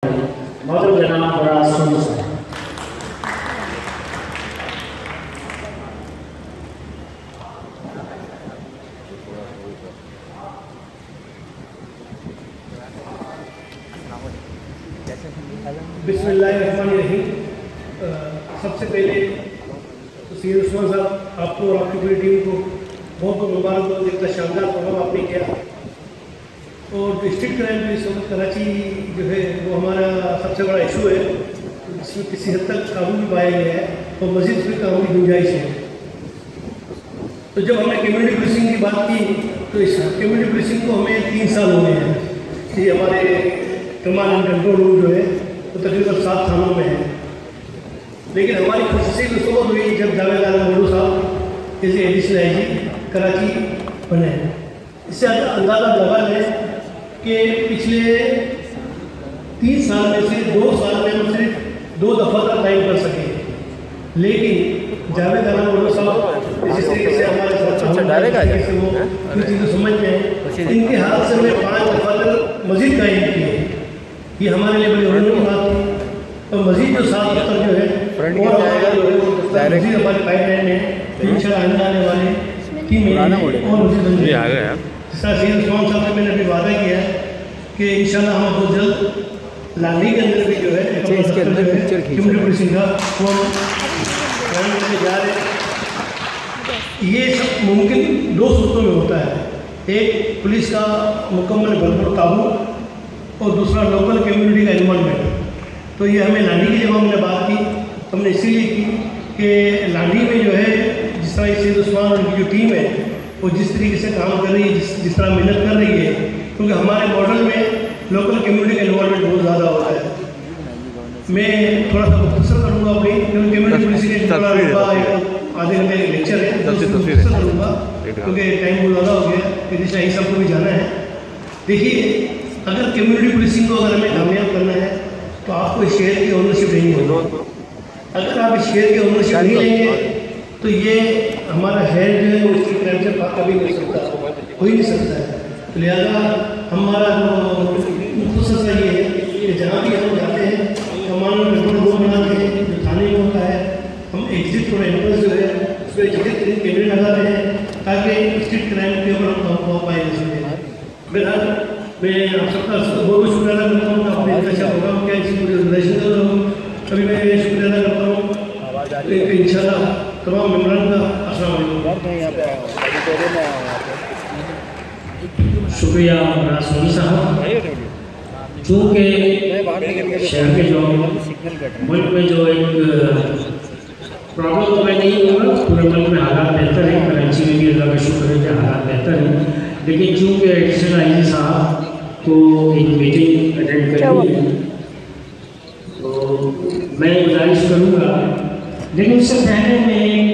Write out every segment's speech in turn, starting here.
محترم جناب فراز سونی صاحب. بسم اللہ الرحمن الرحیم. سب سے پہلے سید عثمان صاحب آپ کو اور آپ کی پوری ٹیم کو بہت بہت مبارک ہو. اتنا شاندار پروگرام آپ نے کیا. اور ڈسٹرکٹ کرائم پولیس وقت کراچی جو ہے وہ ہمارا سب سے بڑا ایشو ہے. اس میں کسی حد تک قابو بھی پایا گیا ہے اور مزید اس میں قابو کی گنجائش ہے. تو جب ہم نے کمیونٹی پولیسنگ کی بات کی تو اس کمیونٹی پولیسنگ کو ہمیں 3 سال ہو گئے ہیں. یہ ہمارے کمانڈ اینڈ کنٹرول روم جو ہے وہ تقریباً 7 تھانوں میں ہے. لیکن ہماری خصوصی صحبت ہوئی جب جاوید عالم مولو صاحب ایز اے ایڈیشنل آئی جی کراچی بنے. اس سے اندازہ لگا ہے کہ پچھلے 3 سال میں سے 2 سال میں ہم صرف 2 دفعہ تک ٹائم کر سکے. لیکن جاوید عالم مولو صاحب جس طریقے سے ہمارے ساتھ وہ چیزیں سمجھتے ہیں ان کے ہاتھ سے ہمیں 5 دفعہ تک مزید قائم کیے. یہ ہمارے لیے بڑی غرور کی بات تھی. اور مزید جو 7 دفتر جو ہے مزید ہمارے پائپ لائن میں انشاءاللہ آنے آنے والے 3 مہینے اور مزید بن جائے گا. جس طرح سید عثمان صاحب سے میں نے ابھی وعدہ کیا ہے کہ انشاءاللہ ہم بہت جلد لالی کے اندر بھی جو ہے کمیونٹی پولیسنگ کا وہ قائم کرنے جا رہے ہیں. یہ سب ممکن 2 صورتوں میں ہوتا ہے. ایک پولیس کا مکمل بھرپور قابو اور دوسرا لوکل کمیونٹی کا انوالومنٹ. تو یہ ہمیں لانڈی کی جب ہم نے بات کی ہم نے اسی لیے کی کہ لانڈی میں جو ہے جس طرح سید عثمان اور ان کی جو ٹیم ہے وہ جس طریقے سے کام کر رہی ہے جس طرح محنت کر رہی ہے کیونکہ ہمارے ماڈل میں لوکل کمیونٹی کا انوالومنٹ بہت زیادہ ہوتا ہے. میں تھوڑا سا مختصر کروں گا اپنی کمیونٹی پولیسنگ آدھے گھنٹے کا لیکچر ہے مختصر کروں گا کیونکہ ٹائم بہت زیادہ ہو گیا. شاہی صاحب کو بھی جانا ہے. دیکھیے اگر کمیونٹی پولیسنگ کو اگر ہمیں کامیاب کرنا ہے تو آپ کو اس شہر کی اونرشپ لینی ہوگی. اگر آپ اس شہر کی اونرشپ نہیں لیں گے تو یہ ہمارا شہر جو ہے وہ اس کی کرائم سے پاک کبھی نہیں سکتا, ہو ہی نہیں سکتا ہے. تو لہٰذا ہمارا مختصر سا یہ ہے کہ جہاں بھی ہم جاتے ہیں کمانڈ اینڈ کنٹرول روم بناتے ہیں جو تھانے میں ہوتا ہے ہم ایگزٹ اور انٹرنس جو ہے اس میں جدید ترین کیمرے لگاتے ہیں تاکہ اسٹریٹ کرائم کے اوپر ہم پائے جا سکیں. بہرحال میں آپ سب کا بہت بہت شکریہ ادا کرتا ہوں. آپ نے اتنا اچھا پروگرام کیا اس کی مجھے ریلیشن کر رہا ہوں. ابھی میں شکریہ ادا کرتا ہوں ان شاء اللہ تمام ممبران کا. السلام علیکم. شکریہ فراز سونی صاحب. چونکہ شہر کے جو ملک میں جو ایک پرابلم تو میں نہیں ہوں گا, پورے ملک میں حالات بہتر ہیں. کراچی میں بھی اللہ کا شکر ہے کہ حالات بہتر ہیں. لیکن چونکہ ایڈیشنل آئی جی صاحب کو ایک میٹنگ اٹینڈ کرنی ہے تو میں گزارش کروں گا. لیکن اس سے پہلے میں ایک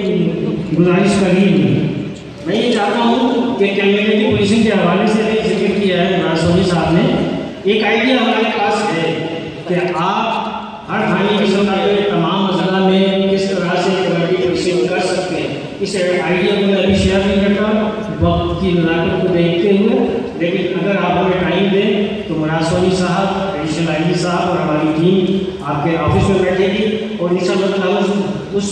گزارش کر ہی نہیں. میں یہ چاہتا ہوں کہ کمیونٹی پولیسنگ کے حوالے سے بھی ذکر کیا ہے فراز سونی صاحب نے. ایک آئیڈیا ہمارے پاس ہے کہ آپ ہر تھانے کی سطح پہ تمام اضلاع میں کس طرح سے کمیونٹی پولیسنگ کر سکتے ہیں. اس آئیڈیا کو میں ابھی شیئر نہیں کرتا وقت کی نزاکت کو دیکھتے ہوئے. لیکن اگر آپ ہمیں ٹائم دیں تو فراز سونی صاحب, ایڈیشنل آئی جی صاحب اور ہماری ٹیم آپ کے آفس میں بیٹھے گی اور انشاءاللہ تعالیٰ اس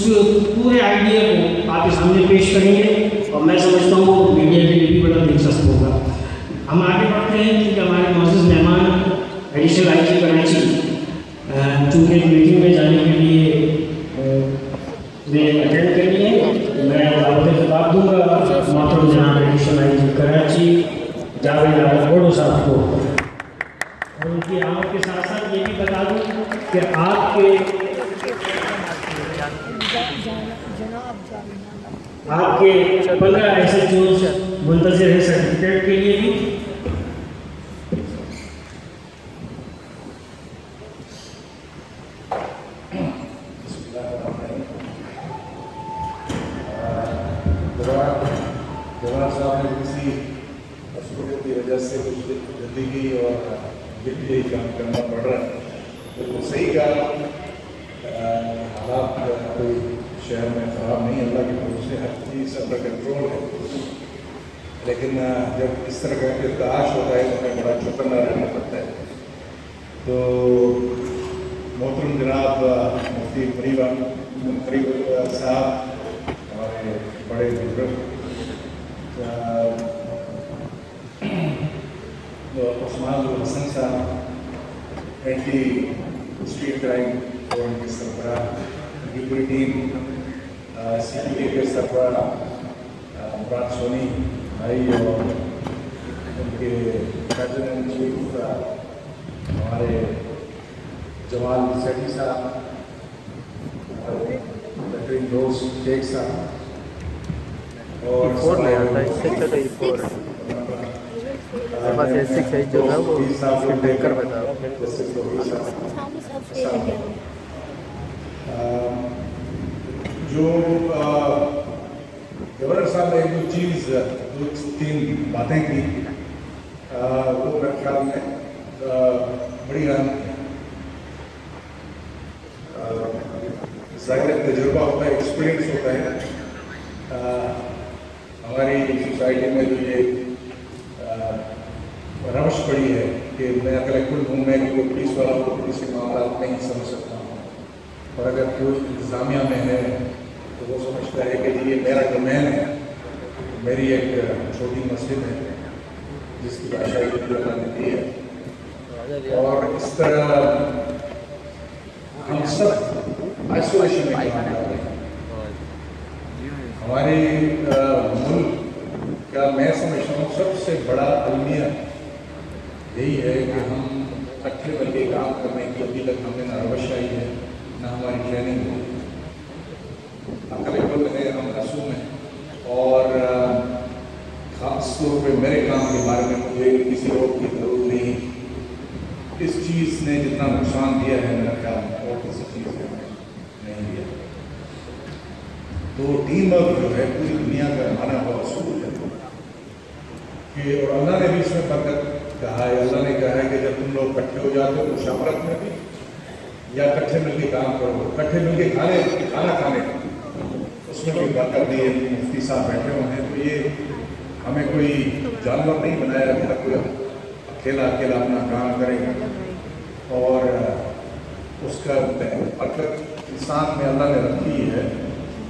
پورے آئیڈیا کو آپ کے سامنے پیش کریں گے. اور میں سمجھتا ہوں میڈیا کے لیے بھی بڑا دلچسپ ہوگا. ہم آگے بڑھتے ہیں کیونکہ ہمارے معزز مہمان ایڈیشنل آئی جی کراچی چونکہ میٹنگ میں جانے کے لیے میں اٹینڈ کرنی ہے. میں دعوت خطاب دوں گا محترم جناب ایڈیشنل آئی جی کراچی جاوید عالم مولو صاحب کو. اور ان کی آمد کے ساتھ ساتھ یہ بھی بتا دوں کہ آپ کے 15 ایسے چوز منتظر ہیں سرٹیفکیٹ کے لیے بھی. جناب صاحب نے کسی مصروفیت کی وجہ سے کچھ زندگی اور یہی کام کرنا پڑ رہا ہے. تو صحیح کہا, حالات کوئی شہر میں خراب نہیں, اللہ کی طرف سے ہر چیز انڈر کنٹرول ہے. لیکن جب اس طرح کا ارتعاش ہوتا ہے تو ہمیں بڑا چوکنا رہنا پڑتا ہے. तो मोहतरम जनाब मुफ्ती फरीद साहब, हमारे बड़े बुजुर्ग उस्मान हसन साहब, एंटी स्ट्रीट क्राइम फोरम के सरबराह, उनकी पूरी टीम, CPK के सरबराह मुराद सोनी भाई और उनके प्रेसिडेंट एंड चीफ हमारे जमाल सेठी साहब, बेहतरीन दोस्त शेख साहब और जो है वो टैंकर बता जो गवर्नर साहब ने एक दो तीन बातें की, वो मेरे ख्याल में बड़ी अहम है। ज़ाहिर तजुर्बा होता है, एक्सपीरियंस होता है। हमारी सोसाइटी में जो ये रवश पड़ी है कि मैं कलेक्टर हूँ, मैं कोई पुलिस वाला को पुलिस के मामला नहीं समझ सकता हूँ, और अगर कोई इंतज़ामिया में है तो वो समझता है कि ये मेरा डोमेन है। मेरी एक छोटी मस्जिद है जिसकी बादशाही अल्लाह ने दी है, और इस तरह हम सब आइसोलेशन में काम कर रहे हैं। हमारे मुल्क का मैं समझता हूँ सबसे बड़ा अलमिया यही है कि हम इकट्ठे मिलकर काम करने की अभी तक हमें ना रवश आई है, ना हमारी ट्रेनिंग हुई। अकल है, हम मासूम हैं, और ख़ास तौर पे मेरे काम के बारे में मुझे किसी और की ज़रूरत नहीं। इस चीज़ ने जितना नुकसान दिया है मेरा ख्याल में और किसी चीज़ ने नहीं दिया। तो टीम वर्क जो है पूरी दुनिया का माना हुआ असूल है कि, और अल्लाह ने भी इसमें बरकत कहा है। अल्लाह ने कहा है कि जब तुम लोग इकट्ठे हो जाते हो मुशावरत में भी, या इकट्ठे मिलकर काम करो, इकट्ठे मिलकर खाना खाने उसमें भी बरकत दी है। मुफ्ती साहब बैठे हुए हैं, तो ये हमें कोई जानवर नहीं बनाया कि कोई अकेला अपना काम करेगा, और उसका बरकत इंसान में अल्लाह ने रखी है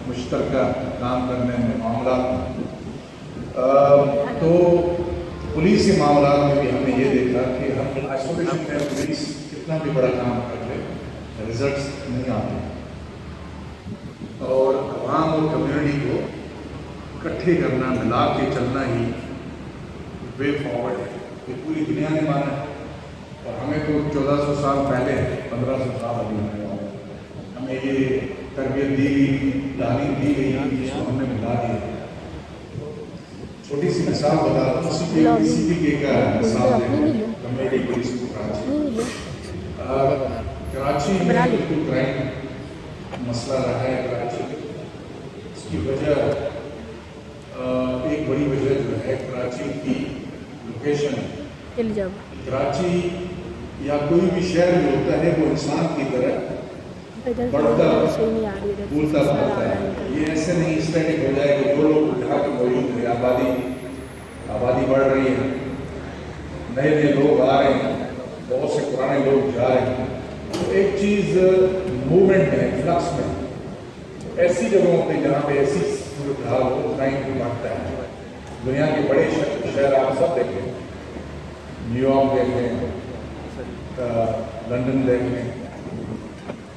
मुश्तरका काम करने में मामला। तो पुलिस के मामला में भी हमने ये देखा कि हम आइसोलेशन में पुलिस कितना भी बड़ा काम कर ले, रिजल्ट्स नहीं आते, और आवाम और कम्युनिटी को इकट्ठे करना, मिला के चलना ही वे फॉरवर्ड है। ये पूरी दुनिया ने माना है, और हमें तो 1400 साल पहले, 1500 साल अभी होने वाले, हमें ये तरबियत दी गई, तालीम दी गई, जिसको हमने मिला दिया। छोटी सी मिसाल बता रहा हूँ, CPK का मिसाल कम्युनिटी पुलिस कराची में बिल्कुल क्राइम मसला रहा है कराची में। इसकी वजह एक बड़ी वजह जो है कराची की लोकेशन। कराची या कोई भी शहर जो होता है वो इंसान की तरह बढ़ता फूलता बढ़ता है। ये ऐसे नहीं स्टैटिक हो जाए कि जो लोग यहाँ के मौजूद हैं, आबादी बढ़ रही है, नए लोग आ रहे हैं, बहुत से पुराने लोग जा रहे हैं, तो एक चीज़ मूवमेंट है, फ्लक्स में। ऐसी जगहों पे जहाँ पे ऐसी सूरत हाल हो, क्राइम भी बढ़ता है। दुनिया के बड़े शहर आप सब देखें, न्यूयॉर्क देख लें, लंदन देख लें,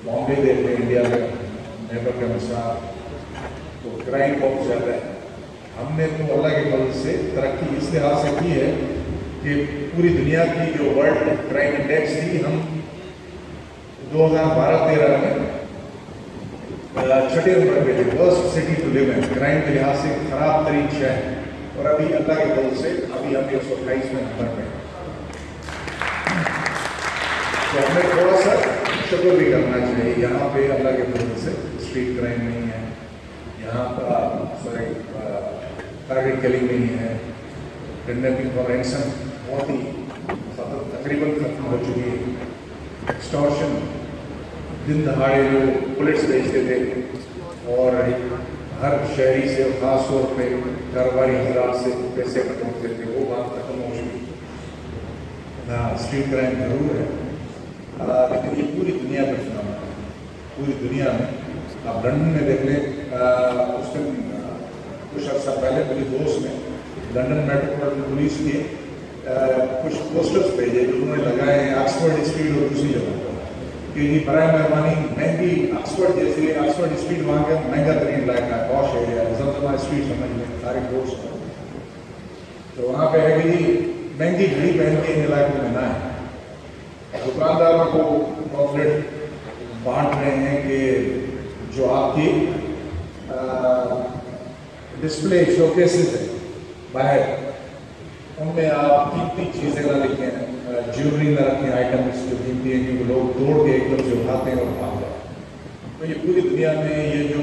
बॉम्बे देख लें, इंडिया में नेबर के अनुसार, तो क्राइम बहुत ज़्यादा है। हमने तो अल्लाह के फजल से तरक्की इस लिहाज से की है कि पूरी दुनिया की जो वर्ल्ड क्राइम इंडेक्स थी, हम 2012-13 में 6ठे नंबर पे थे, worst city to live in, crime के लिहाज से खराब तरीन शहर, और अभी अल्लाह के फजल से अभी हम 128वें नंबर पे। तो हमें थोड़ा सा शुक्र भी करना चाहिए, यहाँ पे अल्लाह के फजल से स्ट्रीट क्राइम नहीं है, यहाँ पर टारगेट किलिंग नहीं है, किडनैपिंग और रैंसम बहुत ही तकरीबन खत्म हो चुकी है। एक्सटॉर्शन, दिन दहाड़े जो पुलिस भेजते थे और हर शहरी से ख़ास तौर पे कारोबारी हजरात से पैसे कटवाते थे, वो बात खत्म हो चुकी। हाँ, स्ट्रीट क्राइम जरूर है, लेकिन ये पूरी दुनिया में फिनोमेना है, पूरी दुनिया में। आप लंदन में देख लें, उस दिन कुछ अर्सा पहले मेरे दोस्त ने लंदन मेट्रोपॉलिटन पुलिस के कुछ पोस्टर्स भेजे जो उन्होंने लगाए हैं ऑक्सफोर्ड स्ट्रीट और दूसरी जगह पर कि जी बराए मेहरबानी महंगी ऑक्सफोर्ड जैसे ऑक्सफोर्ड स्ट्रीट वहाँ का महंगा तरीन इलाका है, पॉश एरिया, जमजमा स्ट्रीट समझ लें सारे रोड्स पर। तो वहाँ पे है कि जी महंगी घड़ी पहन के इन इलाकों में ना है। दुकानदारों को पॉम्फलेट बांट रहे हैं कि जो आपकी डिस्प्ले शोकेसेस है बाहर, उनमें आप कीमती चीज़ें ना लिखें, ज्वेलरी ना रखें, आइटम्स जो कीमती हैं क्योंकि लोग तोड़ के एकदम से उठाते हैं और भाग जाते हैं। तो ये पूरी दुनिया में ये जो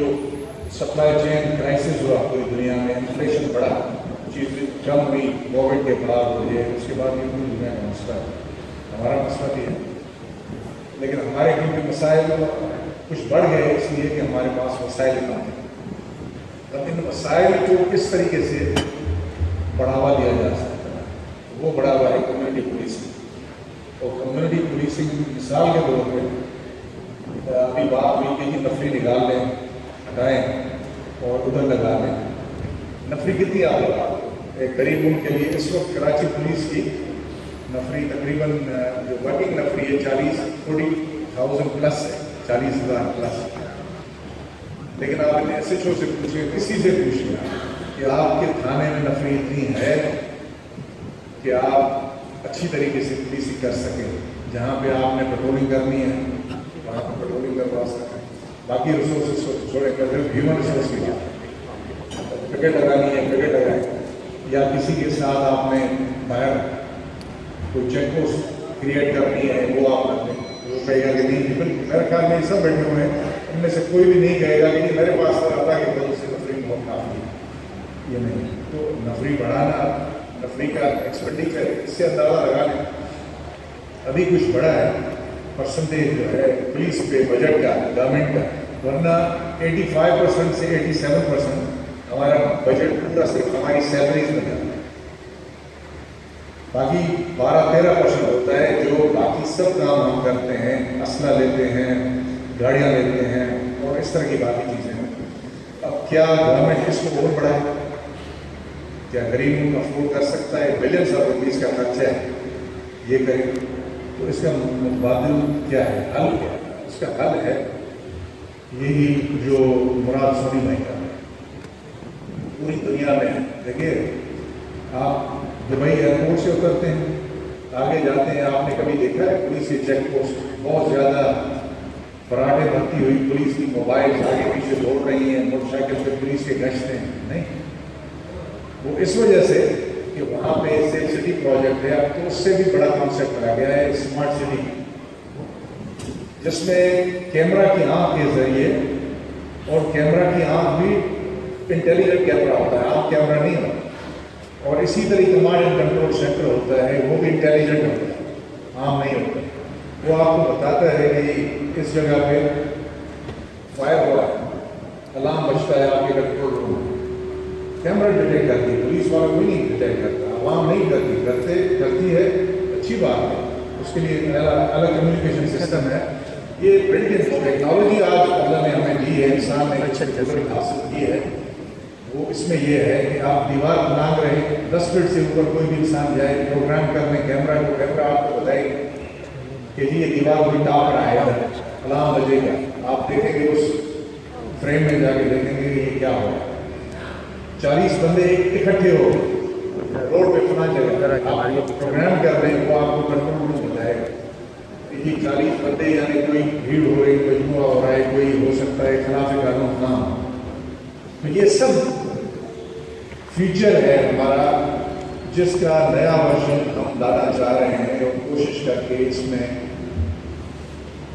सप्लाई चेन क्राइसिस हुआ पूरी दुनिया में, इन्फ्लेशन बढ़ा, चीज़ें कम हुई कोविड के बाद हो गए, उसके बाद ये पूरी दुनिया का मसला है, हमारा मसला भी है। लेकिन हमारे क्योंकि मसाइल कुछ बढ़ गए इसलिए कि हमारे पास वसाइल कम थे। अब इन वसाइल को किस तरीके से बढ़ावा दिया जा सकता है, वो बढ़ावा है कम्युनिटी पुलिसिंग। और कम्युनिटी पुलिसिंग मिसाल के तौर पर अभी बात हुई कि नफरी निकाल लें, हटाएँ और उधर लगा लें। नफरी कितनी आप लगा एक गरीब उनके लिए इस वक्त कराची पुलिस की नफरी तकरीबन जो वर्किंग नफरी है 40,000 प्लस है, 40,000 प्लस। लेकिन आप SHO से पूछिए, किसी से पूछिए कि आपके थाने में नफरी इतनी है कि आप अच्छी तरीके से पुलिसिंग कर सकें, जहाँ पे आपने पेट्रोलिंग करनी है वहाँ पर पेट्रोलिंग करवा सकें, बाकी रिसोर्सेज को छोड़े कर ह्यूमन रिसोर्स की बात, पिकेट लगानी है पिकेट लगाएं, या किसी के साथ आपने बाहर कोई चेक पोस्ट क्रिएट करनी है वो आप कर दें, वो कहेगा कि नहीं। बिल्कुल मेरे ख्याल में सब बैठे हुए हैं, उनमें से कोई भी नहीं कहेगा कि मेरे पास तो आता है कि कल से नफरी बहुत काफ़ी है, ये नहीं। तो नफरी बढ़ाना, नफरी का एक्सपेंडिचर, इससे अंदाज़ा लगा लें अभी कुछ बढ़ा है परसेंटेज जो है पुलिस पे बजट का, गवर्नमेंट का, वरना 85% से 87% हमारा बजट पूरा सिर्फ हमारी सैलरीज में जाता है। बाकी 12-13% होता है जो बाकी सब काम हम करते हैं, असला लेते हैं, गाड़ियाँ लेते हैं और इस तरह की बाकी चीज़ें हैं। अब क्या गवर्नमेंट इसको और बढ़ाए, क्या गरीब अफोर्ड कर सकता है? बिलियंस ऑफ रुपीज़ का खर्चा है, ये करें तो इसका मुतबादिल क्या है, हल क्या है? इसका हल है यही जो मुराद सोनी भाई का है पूरी दुनिया में। देखिए आप दुबई एयरपोर्ट से उतरते हैं, आगे जाते हैं, आपने कभी देखा है पुलिस की चेक पोस्ट बहुत ज़्यादा पराठे भर्ती हुई, पुलिस की मोबाइल आगे पीछे दौड़ रही हैं, मोटरसाइकिल पे पुलिस के गश्त हैं? नहीं, वो इस वजह से कि वहाँ पे सेफ सिटी प्रोजेक्ट है। अब तो उससे भी बड़ा कॉन्सेप्ट आ गया है स्मार्ट सिटी, जिसमें कैमरा की आँख के जरिए, और कैमरा की आँख भी इंटेलिजेंट कैमरा होता है, आम कैमरा नहीं होता, और इसी तरह कमांड एंड कंट्रोल सेंटर होता है, वो भी इंटेलिजेंट होता है, आम नहीं होता। वो आपको बताता है कि इस जगह पे फायर हुआ है, अलार्म बजता है आपके कंट्रोल रूम में, कैमरा डिटेक्ट करती है, पुलिस वाला कोई नहीं डिटेक्ट करता, आवाम नहीं करती है, अच्छी बात है, उसके लिए अलग कम्युनिकेशन सिस्टम है। ये बिल्ट टेक्नोलॉजी आज अल्लाह ने हमें दी है, इंसान ने हासिल की है, वो इसमें ये है कि आप दीवार बनांग रहे 10 फीट से ऊपर कोई भी इंसान जाए, प्रोग्राम करने कैमरा को, कैमरा आपको बताएगा कि जी ये दीवार कोई टाप रहा है, अलार्म बजेगा, आप देखेंगे उस फ्रेम में जाके देखेंगे ये क्या हो रहा है। 40 बंदे इकट्ठे हो रोड पे फना जगह आप प्रोग्राम कर रहे हैं, वो आपको कंट्रोल रूम बताएगा कि 40 बंदे यानी कोई भीड़ हो रही, कोई जुआ हो रहा है, कोई हो सकता है खिलाफ कानून काम। तो ये सब फीचर है हमारा, जिसका नया वर्जन हम लाना चाह रहे हैं और कोशिश करके इसमें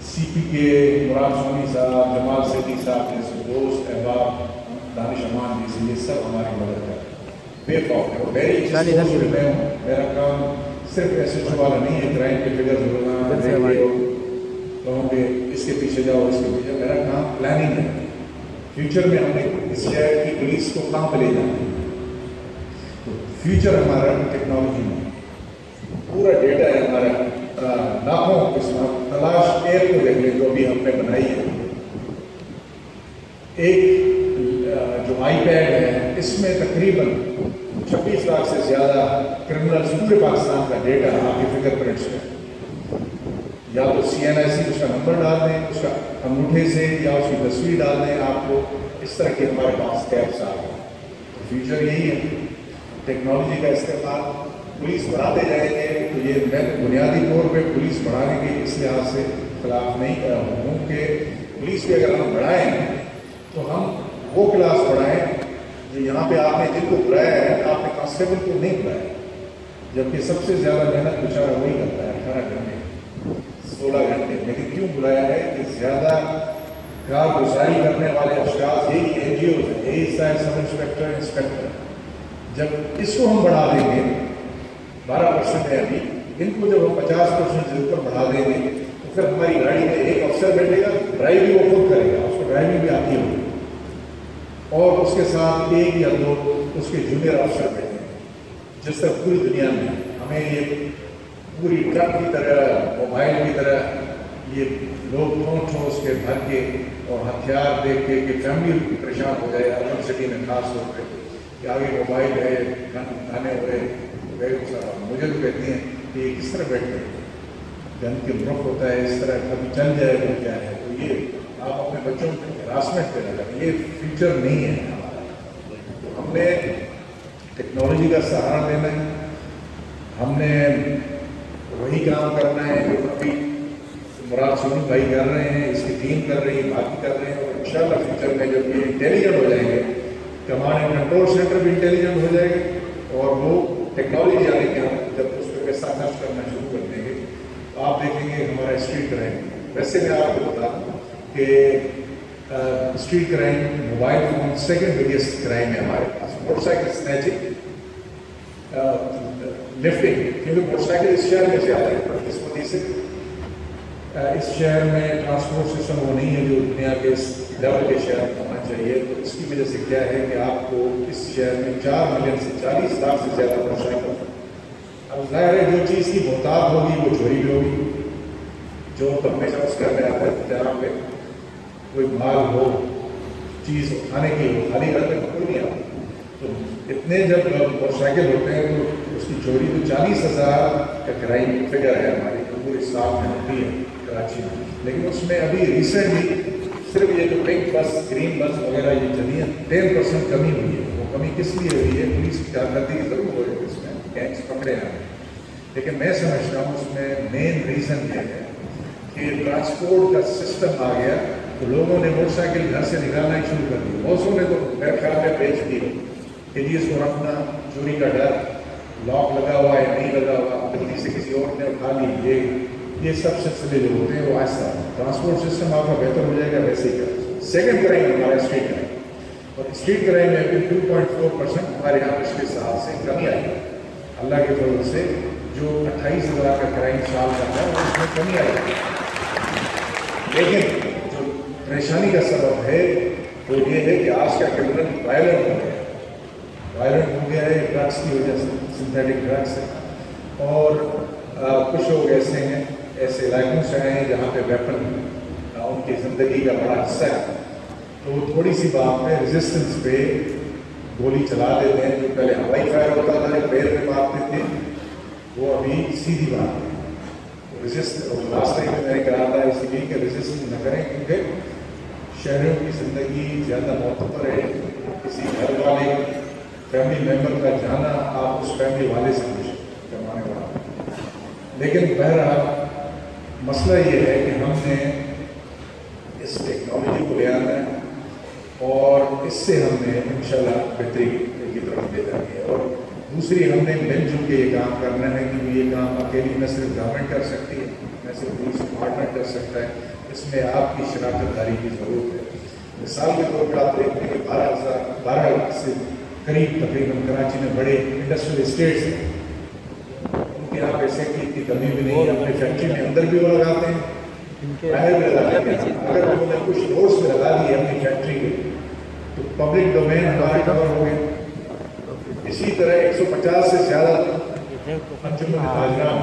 CP के मुराद सोनी साहब, जमाल सेठी साहब जैसे दोस्त, अहबाब, दानिश अमान जी से, ये सब हमारी मदद है। बेखौफ है, मेरा काम सिर्फ SHO वाला नहीं है, क्राइम के फिगर कहूँगे इसके पीछे जाओ, इसके पीछे, मेरा काम प्लानिंग है। फ्यूचर में हमने इस शहर की पुलिस को कहाँ पे ले जाना है, तो फ्यूचर हमारा टेक्नोलॉजी में पूरा डेटा है हमारा, लाखों किस्म तलाश एयर को देख लें जो भी हमने बनाई है, एक जो iPad है इसमें तकरीबन 26 लाख से ज़्यादा क्रिमिनल्स पूरे पाकिस्तान का डेटा आपके फिंगरप्रिंट्स में, या तो CNIC उसका नंबर डाल दें, उसका अंगूठे से, या उसकी तस्वीर डाल दें, आपको इस तरह के हमारे पास कैप्स आ गए। तो फ्यूचर यही है, टेक्नोलॉजी का इस्तेमाल पुलिस बढ़ाते जाएंगे। तो ये मैं बुनियादी तौर पे पुलिस बढ़ाने के इस लिहाज से खिलाफ नहीं कर रहा हूँ कि पुलिस भी अगर हम बढ़ाएं तो हम वो क्लास बढ़ाएं जो यहाँ पे आपने जिनको बुलाया है, आपने कांस्टेबल को नहीं बुलाया, जबकि सबसे ज़्यादा मेहनत बेचारा वही करता है 18 घंटे 16 घंटे, लेकिन क्यों बुलाया है कि ज़्यादा कारगुजारी करने वाले अशखास यही NGOs हैं, यही सब इंस्पेक्टर इंस्पेक्टर। जब इसको हम बढ़ा देंगे 12% है अभी, इनको जब हम 50% से ऊपर बढ़ा देंगे तो फिर हमारी गाड़ी में एक अफसर बैठेगा, ड्राइव भी वो खुद करेगा, उसको ड्राइविंग भी आती होगी, और उसके साथ एक या दो उसके जूनियर अफसर बैठेंगे। जिस तरह पूरी दुनिया में हमें ये पूरी ट्रक की तरह, मोबाइल की तरह ये लोग ठोस के भर के और हथियार देख के कि फैमिली परेशान हो जाए अर्बन सिटी में खास तौर पर कि आगे मोबाइल है, खाने हुए मुझे तो कहती हैं कि ये किस तरह बैठते हैं, गन के मुख होता है इस तरह, कभी चल जाए तो क्या है। तो ये आप अपने बच्चों को हरासमेंट पे लगा, ये फ्यूचर नहीं है हमारा। तो हमने टेक्नोलॉजी का सहारा लेना है, हमने वही काम करना है जो अभी मुराद सुनी भाई कर रहे हैं, इसकी टीम कर रही है, बाकी कर रहे हैं, और इंशाल्लाह फ्यूचर में जब ये इंटेलिजेंट हो जाएंगे, कमांड एंड कंट्रोल सेंटर भी इंटेलिजेंट हो जाएगा, और वो टेक्नोलॉजी आने के हम जब उस पर पैसा खर्च करना शुरू कर देंगे तो आप देखेंगे हमारा स्ट्रीट क्राइम। वैसे मैं आपको बता दूँ कि street crime mobile phone second biggest crime है हमारे पास, मोटरसाइकिल स्नैचिंग, लिफ्टिंग, क्योंकि मोटरसाइकिल इस शहर में ज़्यादा है, इस वजह से इस शहर में ट्रांसपोर्ट सिस्टम वो नहीं है जो दुनिया के इस लेवल के शहर में होना चाहिए। तो इसकी वजह से क्या है कि आपको इस शहर में 4 मिलियन से 40 लाख से ज़्यादा मोटरसाइकिल, अब जाहिर है जो चीज़ की बहुतात होगी वो चोरी भी होगी, जो हमेशा उस घर में आता है जहाँ पे कोई माल हो, चीज़ उठाने की हो, खाली घर में कोई नहीं आता। तो इतने जब मोटरसाइकिल होते हैं तो उसकी चोरी तो 40,000 का क्राइम फिगर है हमारी पूरे साल में होती है कराची में। लेकिन उसमें अभी रिसेंटली सिर्फ ये जो पिंक बस, ग्रीन बस वगैरह ये चली है, 10% कमी हुई है। वो कमी किस लिए हुई है? पुलिस की कारकर्दगी जरूर हो रही है, इसमें गैंग्स पकड़े हैं, लेकिन मैं समझता हूँ उसमें मेन रीज़न ये है कि ट्रांसपोर्ट का सिस्टम आ गया तो लोगों ने मोटरसाइकिल घर से निकालना ही शुरू कर दिया। बहुत सौ ने तो मेरे ख्याल में बेच दी कि जी इसको रखना, चोरी का डर, लॉक लगा हुआ है नहीं लगा हुआ, गलती से किसी और ने उठा ली, ये सब सिलसिले जो होते हैं वो आहिस्ता ट्रांसपोर्ट सिस्टम आपका बेहतर हो जाएगा वैसे ही कर। सेकेंड क्राइम हमारा स्ट्रीट क्राइम, और स्ट्रीट क्राइम में भी 2.4% हमारे यहाँ पिछले साल से कमी आई है अल्लाह के फजल से। जो 28,000 का क्राइम साल का था उसमें कमी आई है, लेकिन जो परेशानी का सबब है वो ये है कि आज का क्रिमिनल वायलेंट हो गया है ड्रग्स की वजह से, सिंथेटिक ड्रग्स है। और कुछ लोग ऐसे हैं, ऐसे इलाकों से आए हैं जहाँ पे वेपन उनकी ज़िंदगी का बड़ा हिस्सा है, तो वो थोड़ी सी बात में रेजिस्टेंस पे गोली चला देते हैं। जो पहले हवाई फायर होता था, जो पैर में मारते थे, वो अभी सीधी बात है। रेजिस्ट लास्ट टाइम मैंने कहा था इसलिए कि रेजिस्टेंस न करें, क्योंकि शहरों की ज़िंदगी ज़्यादा महत्वपूर्ण है। किसी घर वाले फैमिली मेम्बर का जाना, आप उस फैमिली वाले से पूछें कमाने वाला। लेकिन बहरहाल मसला ये है कि हमने इस टेक्नोलॉजी को ले आना है और इससे हमने इंशाल्लाह बेहतरी की तरफ ले जानी है। और दूसरी, हमने मिलजुल के ये काम करना है, क्योंकि ये काम अकेली न सिर्फ गवर्नमेंट कर सकती है, न सिर्फ पुलिस डिपार्टमेंट कर सकता है, इसमें आपकी शराकतदारी की ज़रूरत है। मिसाल के तौर पर आप देखते हैं कि 12 लाख से करीब तकरीबन कराची में बड़े इंडस्ट्रियल इस्टेट्स हैं, उनके यहाँ पैसे की कमी भी नहीं है। अपनी फैक्ट्री में अंदर भी वो लगाते हैं, बाहर भी लगाते हैं। अगर उन्होंने कुछ रोड्स में लगा दी है अपनी फैक्ट्री में तो पब्लिक डोमेन हमारे कवर हो गए। इसी तरह 150 से ज़्यादा अंजुमन हाजरान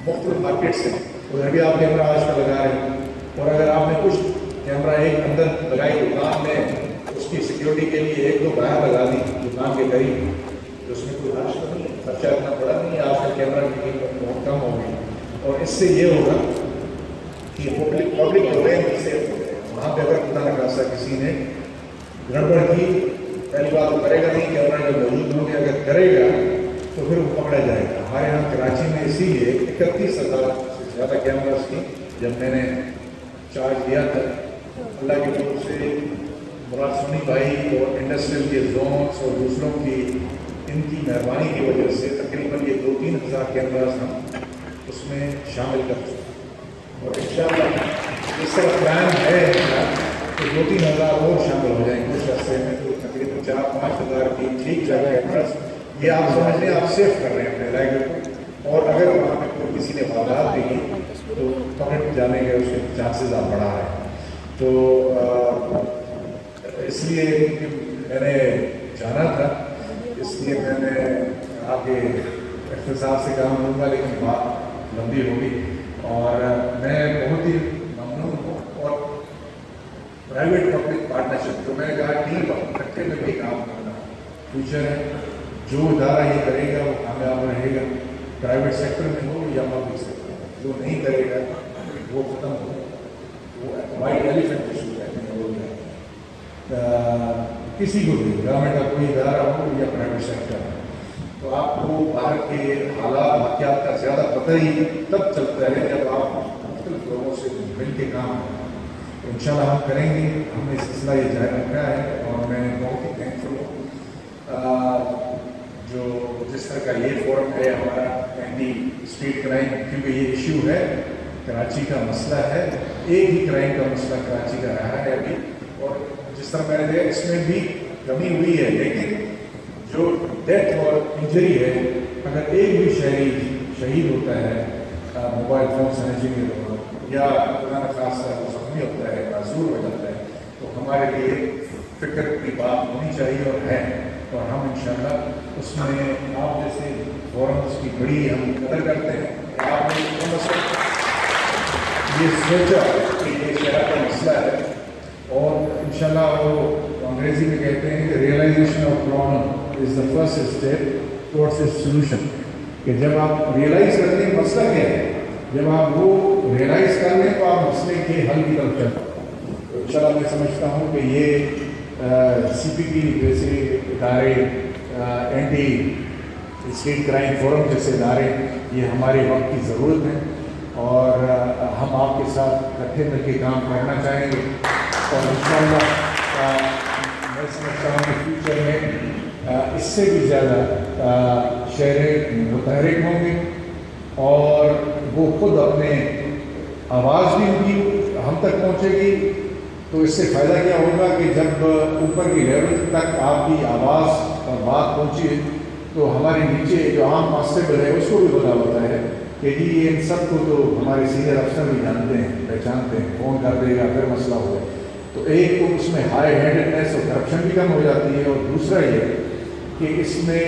मुख्तलिफ मार्केट से उधर भी आप कैमरा आज का लगा रहे हैं, और अगर आपने कुछ कैमरा एक अंदर लगाई दुकान में, उसकी सिक्योरिटी के लिए एक दो बाहर लगा दी दुकान के करीब, तो उसमें कोई खर्च तो नहीं, खर्चा इतना बड़ा नहीं। आजकल कैमरा की कीमत बहुत कम हो गई, और इससे ये होगा कि पब्लिक डोमेन से वहाँ पर अगर खुदा न खासा किसी ने गड़बड़ की, पहली बात वो करेगा नहीं, कैमरा जब मौजूद होंगे, अगर करेगा तो फिर वो पकड़ा जाएगा। हमारे यहाँ कराची में इसीलिए 31,000 से ज़्यादा कैमरास की जब मैंने चार्ज लिया था, अल्लाह की तरफ से मुराद सोनी भाई और इंडस्ट्रियल के जोन्स और दूसरों की इनकी मेहरबानी की वजह से तकरीबन ये 2-3 हज़ार कैमरास हम उसमें शामिल कर चुके, और इंशाअल्लाह इस तरह प्लान है तो 2-3 हज़ार और शामिल हो जाएंगे उस रास्ते में, तो तकरीबन 4-5 हज़ार की ठीक जगह कैमरास ये आप समझ लें आप सेफ कर रहे हैं अपने इलाके को। और अगर वहाँ पे कोई किसी ने वारदात दी तो पकड़ जाने के उसके चांसेस आप बढ़ा रहे हैं। तो इसलिए मैंने जाना था, इसलिए मैंने आगे इख्तिसार से काम लूँगा, लेकिन बात लंबी होगी और मैं बहुत ही ममनून हूँ। और प्राइवेट पब्लिक पार्टनरशिप तो मैंने कहा टीम इकट्ठे में भी काम करना फ्यूचर है, जो इदारा ये करेगा वो कामयाब रहेगा, प्राइवेट सेक्टर में हो या पब्लिक सेक्टर में, जो नहीं करेगा वो ख़त्म हो, वो वाइट एलिफेंट इशू कहते हैं वो किसी को भी, गवर्नमेंट का कोई इदारा हो या प्राइवेट सेक्टर में। तो आपको भारत के हालात वाक़यात का ज़्यादा पता ही तब चलता है जब आप मुख्तलिफ लोगों से मिल के काम करें। तो इंशाल्लाह हम करेंगे, हमने सिलसिला ये जारी रखा है और मैं बहुत ही थैंकफुल हूँ जो जिस तरह का ये फोरम है हमारा एंटी स्ट्रीट क्राइम, क्योंकि ये इशू है, कराची का मसला है, एक ही क्राइम का मसला कराची का रहा है अभी, और जिस तरह मैंने देखा इसमें भी कमी हुई है, लेकिन जो डेथ और इंजरी है, अगर एक भी शहरी शहीद होता है मोबाइल फ़ोन से इंजीनियर या खुदा न खासा जख्मी होता है, माजूर हो जाता है, तो हमारे लिए फिक्र की बात होनी चाहिए और है, और हम इंशाल्लाह उसमें आप जैसे फोरम्स की बड़ी हम कदर करते हैं। आपने ये सोचा कि ये शहर का मसला है, और इंशाल्लाह वो अंग्रेजी में कहते हैं कि realization of problem is the first step towards its solution, कि जब आप रियलाइज़ करते हैं मसला क्या है, जब आप वो रियलाइज़ कर लें तो आप मसले के हल की तरफ चलते। तो इंशाल्लाह मैं समझता हूँ कि ये CPP जैसे इदारे, एंटी स्ट्रीट क्राइम फोरम जैसे इदारे, ये हमारे वक्त की ज़रूरत है, और हम आपके साथ इकट्ठे मिलकर काम करना चाहेंगे, और इंशाअल्लाह मैं समझता हूँ कि फ्यूचर में इससे भी ज़्यादा शहर मुतहरिक होंगे, और वो खुद अपने आवाज़ भी उनकी हम तक पहुँचेगी। तो इससे फ़ायदा क्या होगा कि जब ऊपर की लेवल तक आपकी आवाज़ और बात पहुँची तो हमारे नीचे जो आम कांस्टेबल है उसको भी पता होता है कि जी ये इन सब को तो हमारे सीनियर अफसर भी जानते हैं, पहचानते हैं, फ़ोन कर देगा फिर मसला हो जाए। तो एक तो उसमें हाई हैंडेडनेस और करप्शन भी कम हो जाती है, और दूसरा ये कि इसमें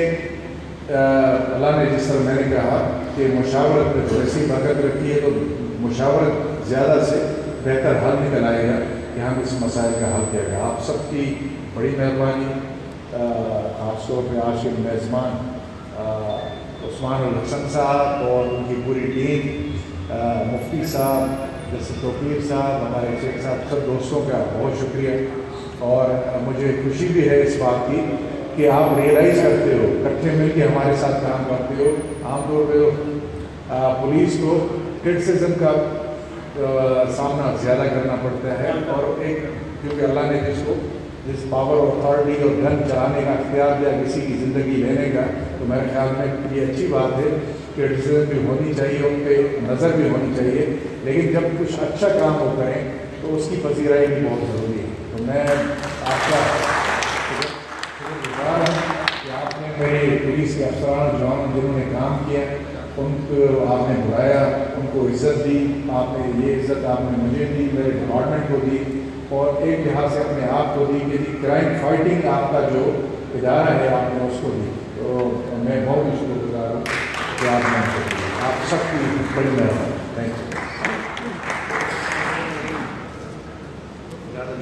अल्लाह ने जिस तरह मैंने कहा कि मुशावरत में तो ऐसी बरकत रखी है, तो मुशावरत ज़्यादा से बेहतर हल निकल आएगा कि हम इस मसाइल का हल किया गया। आप सबकी बड़ी मेहरबानी, ख़ासतौर पर आज के मेज़बान उस्मान उल हसन साहब और उनकी पूरी टीम, मुफ्ती साहब, जैसे तौकीर साहब, हमारे शेख साहब, सब दोस्तों का बहुत शुक्रिया। और मुझे खुशी भी है इस बात की कि आप रियलाइज़ करते हो, इकट्ठे मिलकर हमारे साथ काम करते हो। आमतौर पर पुलिस को क्रिटिसिज्म का सामना ज़्यादा करना पड़ता है, और एक क्योंकि अल्लाह ने जिस पावर और अथॉरिटी और गन चलाने का अख्तियार दिया किसी की ज़िंदगी लेने का, तो मेरे ख्याल में ये अच्छी बात है, क्रिटिसिज्म भी होनी चाहिए, उन पर नज़र भी होनी चाहिए, लेकिन जब कुछ अच्छा काम वो करें तो उसकी पसीराई भी बहुत ज़रूरी है। तो मैं आपका शुक्रगुज़ार हूँ कि आपने मेरे पुलिस के अफसरान जवान जिन्होंने काम किया उनको आपने बुलाया, उनको इज़्ज़त दी, आपने ये इज़्ज़त आपने मुझे दी, मेरे डिपार्टमेंट को दी, और एक लिहाज से अपने आप को दी कि क्राइम फाइटिंग आपका जो इदारा है आपने उसको दी। तो मैं बहुत ही शुक्रगुज़ार हूँ कि आपने आप सबकी बड़ी मेहरबानी। Thank you. ज़्यादा